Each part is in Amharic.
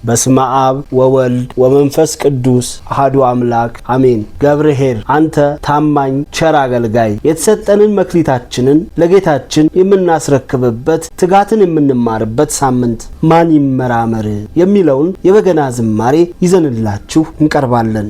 በስመ አብ ወወልድ ወመንፈስ ቅዱስ አሐዱ አምላክ አሜን። ገብርኄር አንተ ታማኝ ቸር አገልጋይ የተሰጠንን መክሊታችንን ለጌታችን የምናስረክብበት ትጋትን የምንማርበት ሳምንት ማን ይመራመር የሚለውን የበገና ዝማሬ ይዘንላችሁ እንቀርባለን።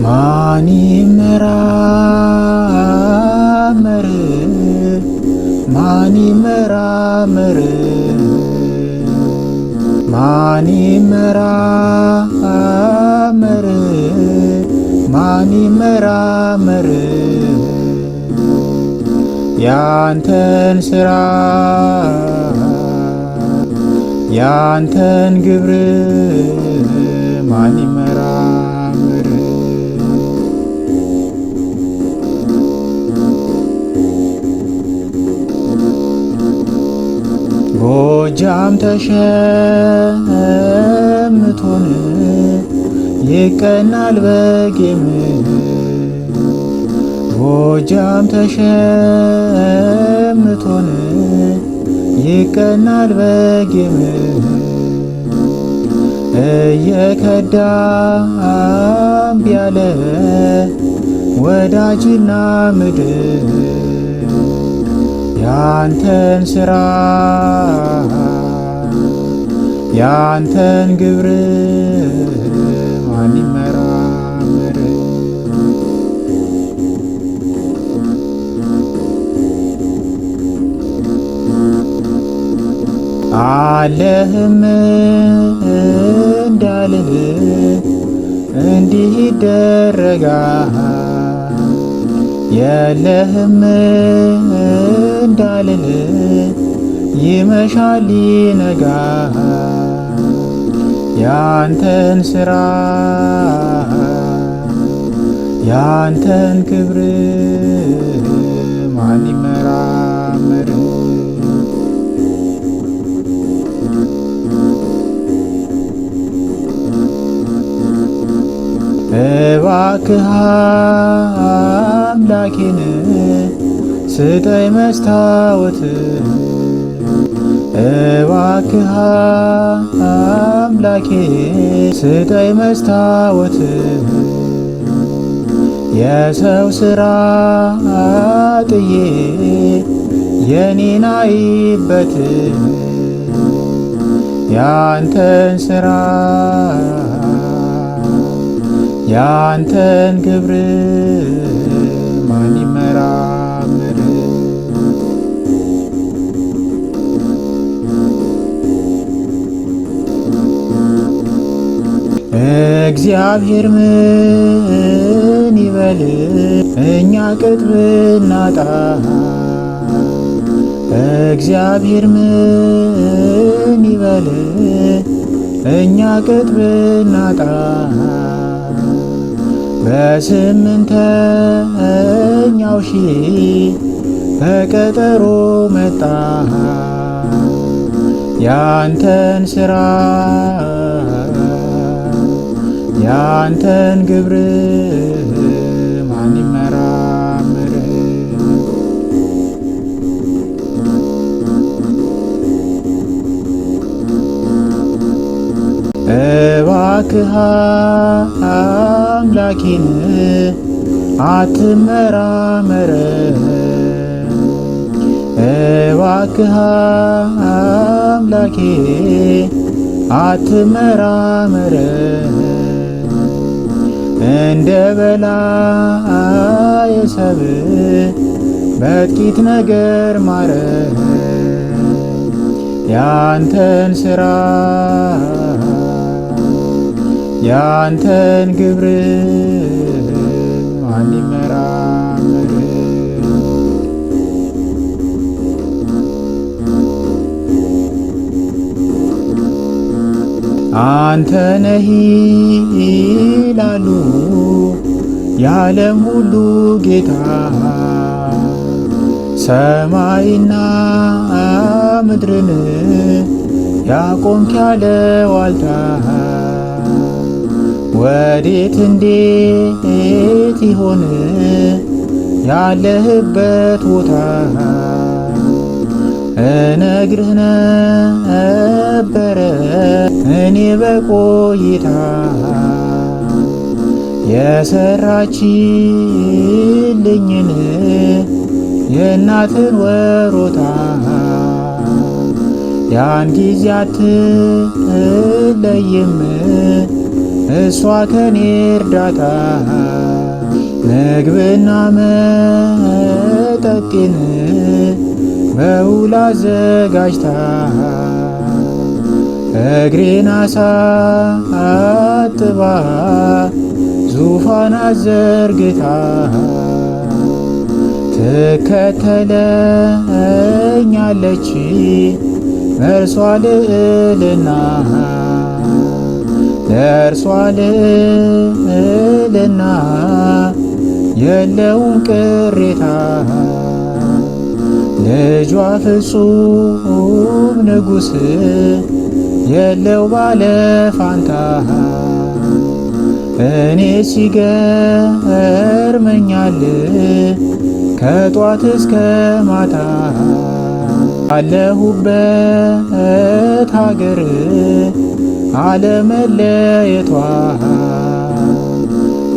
ማን ይመራመር ማን ይመራመር ማን ይመራመር ማን ይመራመር ያንተን ሥራ ያንተን ግብር ማን ይመራመር ጎጃም ተሸምቶን ይቀናል በጌም ጎጃም ተሸምቶን ይቀናል በጌም እየከዳም ቢያለ ወዳጅና ምድር ያንተን ሥራ ያንተን ግብር ማን ይመራመር አለህም እንዳልል እንዲህ ይደረጋል የለህም እንዳልል ይመሻል ይነጋል ያንተን ሥራ ያንተን ክብር ማን ይመራመር እባክህ አምላኬን ስጠኝ መስታወት እባክህ አምላኬ ስጠኝ መስታወት የሰው ሥራ ጥዬ የኔን አይበት ያንተን ሥራ ያንተን ግብር ማን ይመራመር እግዚአብሔር ምን ይበል እኛ ቅጥ ብናጣ እግዚአብሔር ምን ይበል እኛ ቅጥ ብናጣ በስምንተኛው ሺህ በቀጠሮ መጣ ያንተን ሥራ ያንተን ግብር ማን ይመራመር እባክህ አምላኬን አትመራመር እባክህ አምላኬ አትመራመር እንደ በላይ ሰብ በጥቂት ነገር ማረኝ ያንተን ሥራ ያንተን ግብር ማን ይመራመር? አንተ ነህ ይላሉ የዓለም ሁሉ ጌታ ሰማይና ምድርን ያቆምክ ያለ ዋልታ ወዴት እንዴት ይሆን ያለህበት ቦታ እነግርህ ነበረ እኔ በቆይታ የሰራችልኝን የእናትን ወሮታ ያን ጊዜ አትለይም እሷ ከኔ እርዳታ ምግብና መጠጤን በውል አዘጋጅታ እግሬን አሳጥባ ዙፋን አዘርግታ ትከተለኛለች በእርሷ ልዕልና ለእርሷ ልዕልና የለውም ቅሬታ ልጇ ፍጹም ንጉሥ የለው ባለ ፋንታ እኔ ሲገርመኛል ከጧት እስከ ማታ አለሁበት ሀገር አለመለየቷ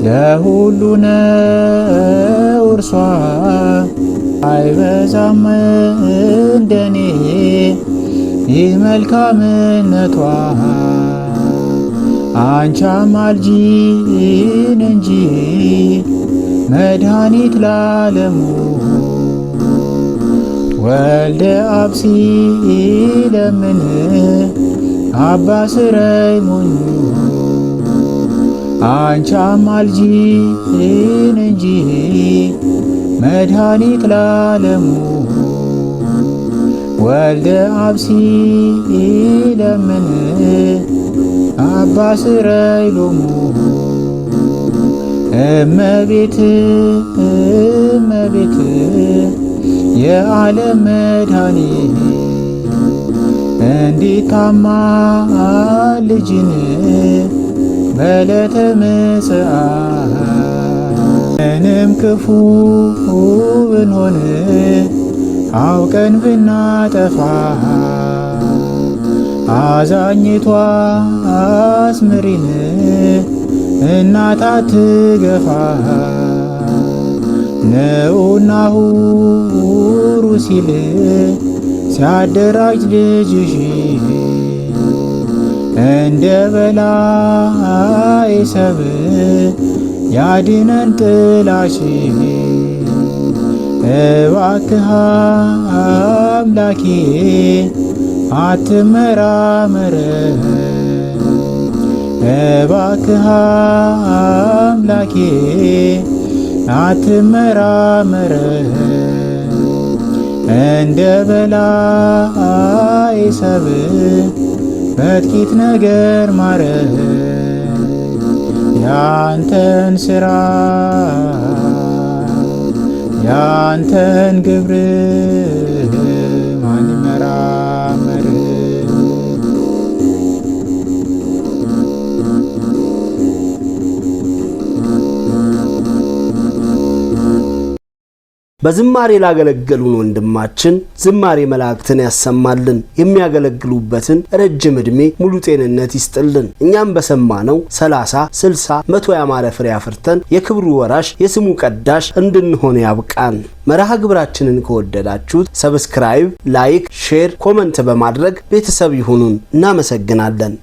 ለሁሉ ነው እርሷ አይበዛም እንደኔ ይህ መልካምነቷ አንቺ አማልጂን እንጂ መድኃኒት ላለሙ ወልደ አብ ሲለምን አባ ስረይ ሞኙ አንቺ አማልጂን እንጂ መድኃኒት ላለሙ ወልደ አብ ሲለምን አባ ስረይ ሎሙ እመቤት እመቤት የዓለም መድኃኒት እንዲታማ ልጅን በዕለተ ምጽአት ምንም ክፉ ብንሆን አውቀን ብናጠፋ አዛኝቷ አስምሪን እናት አትገፋ ነውና ሁሩ ሲል ሲያደራጅ ልጅሽ እንደ በላይ ሰብ ያድነን ጥላሽ እባክህ አምላኬ አትመራመረ እባክህ አምላኬ አትመራመረ እንደ በላይ ሰብ በጥቂት ነገር ማረ ያንተን ሥራ ያንተን ግብር ማን ይመራመር? በዝማሬ ላገለገሉን ወንድማችን ዝማሬ መላእክትን ያሰማልን፣ የሚያገለግሉበትን ረጅም ዕድሜ ሙሉ ጤንነት ይስጥልን። እኛም በሰማነው 30፣ 60፣ 100 ያማረ ፍሬ አፍርተን የክብሩ ወራሽ የስሙ ቀዳሽ እንድንሆን ያብቃን። መርሃ ግብራችንን ከወደዳችሁት ሰብስክራይብ፣ ላይክ፣ ሼር፣ ኮመንት በማድረግ ቤተሰብ ይሁኑን። እናመሰግናለን።